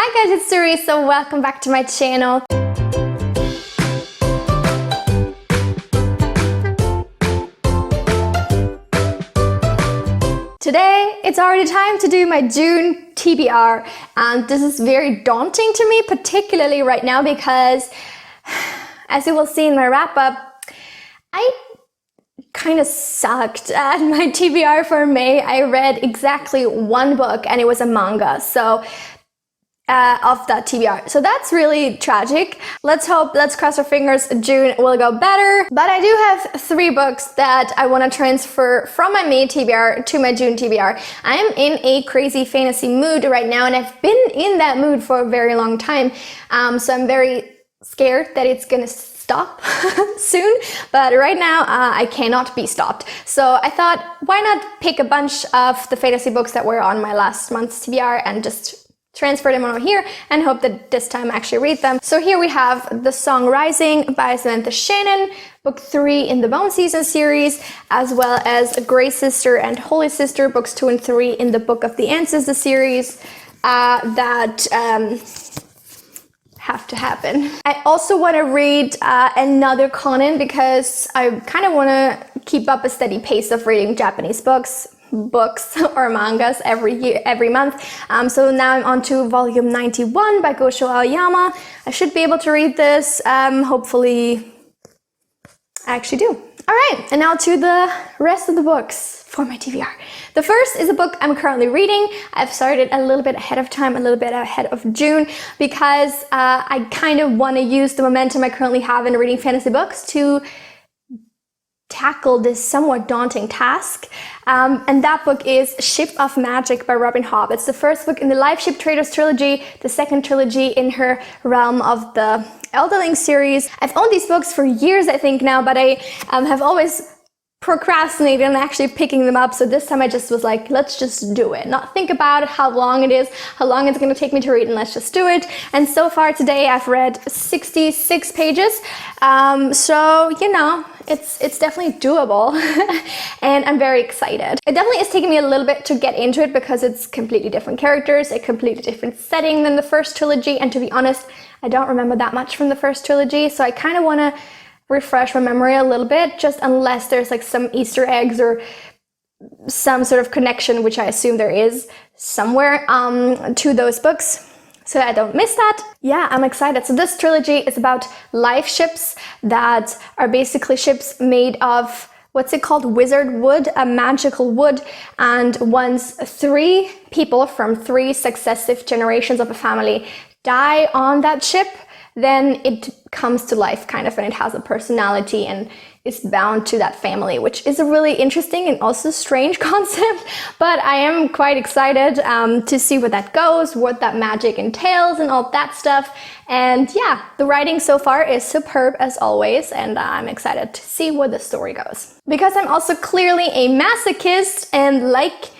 Hi guys, it's Teresa. Welcome back to my channel. Today, it's already time to do my June TBR, and this is very daunting to me, particularly right now because, as you will see in my wrap-up, I kind of sucked at my TBR for May. I read exactly one book, and it was a manga, of that TBR. So that's really tragic. Let's cross our fingers, June will go better. But I do have 3 books that I want to transfer from my May TBR to my June TBR. I'm in a crazy fantasy mood right now, and I've been in that mood for a very long time. So I'm very scared that it's gonna stop soon, but right now I cannot be stopped. So I thought, why not pick a bunch of the fantasy books that were on my last month's TBR and just transfer them over here and hope that this time I actually read them. So here we have The Song Rising by Samantha Shannon, book 3 in the Bone Season series, as well as Grey Sister and Holy Sister, books 2 and 3 in the Book of the Ancestor series that have to happen. I also want to read another Conan because I kind of want to keep up a steady pace of reading Japanese books or mangas every month. So now I'm on to volume 91 by Gosho Aoyama. I should be able to read this. Hopefully I actually do. All right, and now to the rest of the books for my TBR. The first is a book I'm currently reading. I've started a little bit ahead of time, a little bit ahead of June, because I kind of want to use the momentum I currently have in reading fantasy books to tackle this somewhat daunting task. And that book is Ship of Magic by Robin Hobb. It's the first book in the Life Ship Traders trilogy, the second trilogy in her realm of the Elderling series. I've owned these books for years, I think now, but I have always procrastinated on actually picking them up. So this time I just was like, let's just do it. Not think about how long it is, how long it's going to take me to read, and let's just do it. And so far today I've read 66 pages. So, you know, it's definitely doable and I'm very excited. It definitely is taking me a little bit to get into it because it's completely different characters, a completely different setting than the first trilogy, and to be honest, I don't remember that much from the first trilogy, so I kind of want to refresh my memory a little bit, just unless there's like some Easter eggs or some sort of connection, which I assume there is somewhere to those books, so that I don't miss that. Yeah, I'm excited. So this trilogy is about life ships that are basically ships made of, what's it called? Wizard wood, a magical wood. And once 3 people from 3 successive generations of a family die on that ship, then it comes to life kind of, and it has a personality and is bound to that family, which is a really interesting and also strange concept, but I am quite excited to see where that goes, what that magic entails and all that stuff. And yeah, the writing so far is superb as always, and I'm excited to see where the story goes. Because I'm also clearly a masochist and like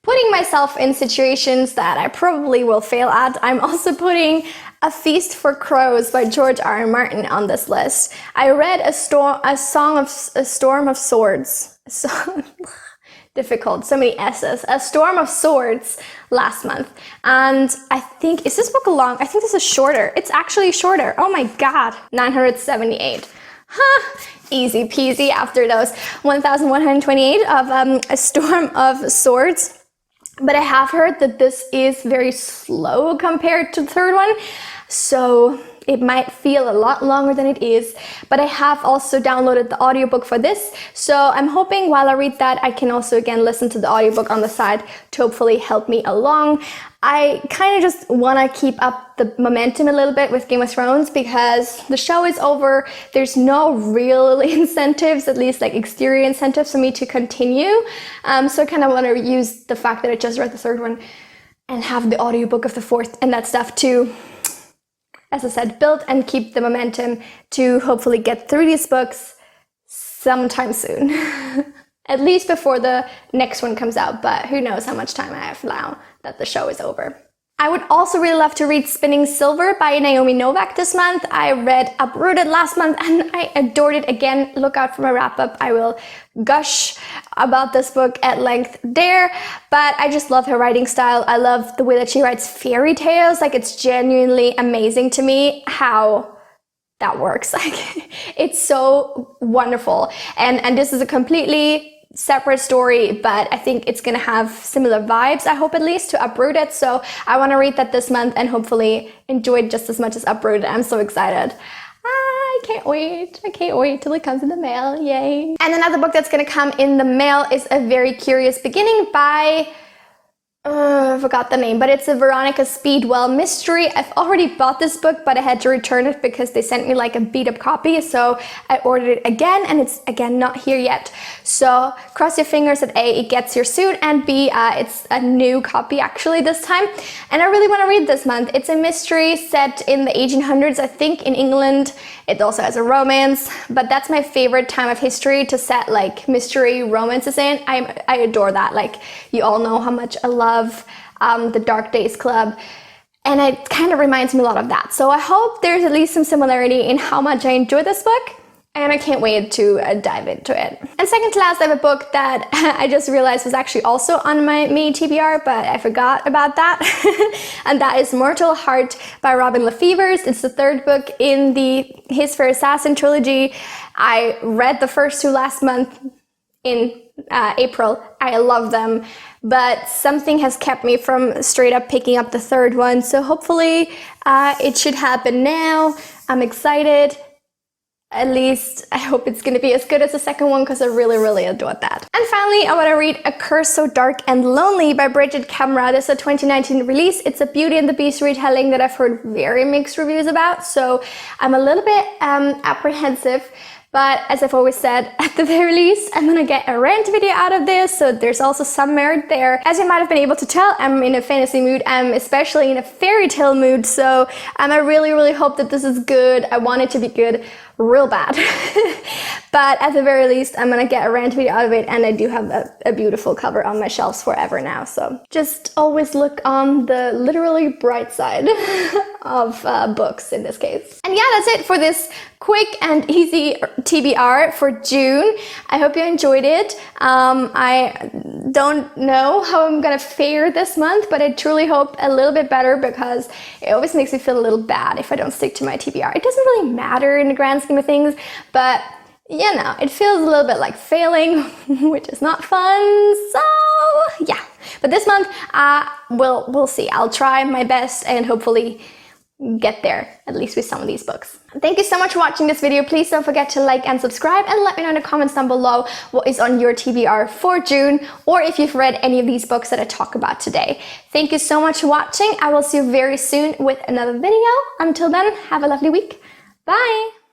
putting myself in situations that I probably will fail at, I'm also putting A Feast for Crows by George R.R. Martin on this list. I read A Storm of Swords. Difficult, so many S's. A Storm of Swords last month. And I think, is this book long? I think this is shorter. It's actually shorter. Oh my God, 978. Huh, easy peasy after those 1,128 of A Storm of Swords. But I have heard that this is very slow compared to the third one, so it might feel a lot longer than it is. But I have also downloaded the audiobook for this, so I'm hoping while I read that I can also again listen to the audiobook on the side to hopefully help me along. I kind of just want to keep up the momentum a little bit with Game of Thrones because the show is over. There's no real incentives, at least like exterior incentives for me to continue. So I kind of want to use the fact that I just read the third one and have the audiobook of the fourth and that stuff to, as I said, build and keep the momentum to hopefully get through these books sometime soon. At least before the next one comes out, but who knows how much time I have now that the show is over. I would also really love to read Spinning Silver by Naomi Novak this month. I read Uprooted last month and I adored it again. Look out for my wrap-up. I will gush about this book at length there, but I just love her writing style. I love the way that she writes fairy tales. Like, it's genuinely amazing to me how that works. Like, it's so wonderful. And this is a completely separate story, but I think it's gonna have similar vibes, I hope, at least, to Uprooted. So I want to read that this month and hopefully enjoy it just as much as Uprooted. I'm so excited. I can't wait. I can't wait till it comes in the mail. Yay. And another book that's gonna come in the mail is A Very Curious Beginning by I forgot the name, but it's a Veronica Speedwell mystery. I've already bought this book, but I had to return it because they sent me like a beat up copy. So I ordered it again, and it's again not here yet. So cross your fingers that A, it gets here soon, and B, it's a new copy actually this time. And I really want to read this month. It's a mystery set in the 1800s, I think, in England. It also has a romance, but that's my favorite time of history to set like mystery romances in. I adore that. Like, you all know how much I love the Dark Days Club, and it kind of reminds me a lot of that. So I hope there's at least some similarity in how much I enjoy this book, and I can't wait to dive into it. And second to last, I have a book that I just realized was actually also on my mini TBR, but I forgot about that. And that is Mortal Heart by Robin Lefevers. It's the third book in the His Fair Assassin trilogy. I read the first two last month in April. I love them, but something has kept me from straight up picking up the third one. So hopefully it should happen now. I'm excited. At least I hope it's going to be as good as the second one, because I really, really adored that. And finally, I want to read A Curse So Dark and Lonely by Bridget Camera. This is a 2019 release. It's a Beauty and the Beast retelling that I've heard very mixed reviews about, so I'm a little bit apprehensive. But as I've always said, at the very least, I'm gonna get a rant video out of this, so there's also some merit there. As you might have been able to tell, I'm in a fantasy mood. I'm especially in a fairy tale mood, so I really, really hope that this is good. I want it to be good real bad. But at the very least, I'm gonna get a rant video out of it, and I do have a beautiful cover on my shelves forever now, so just always look on the literally bright side of books in this case. And yeah, that's it for this quick and easy TBR for June. I hope you enjoyed it. I don't know how I'm gonna fare this month, but I truly hope a little bit better, because it always makes me feel a little bad if I don't stick to my TBR. It doesn't really matter in the grand scheme of things, but you know, it feels a little bit like failing, which is not fun. So yeah, but this month we'll see. I'll try my best and hopefully get there, at least with some of these books. Thank you so much for watching this video. Please don't forget to like and subscribe, and let me know in the comments down below what is on your TBR for June, or if you've read any of these books that I talk about today. Thank you so much for watching. I will see you very soon with another video. Until then, have a lovely week. Bye!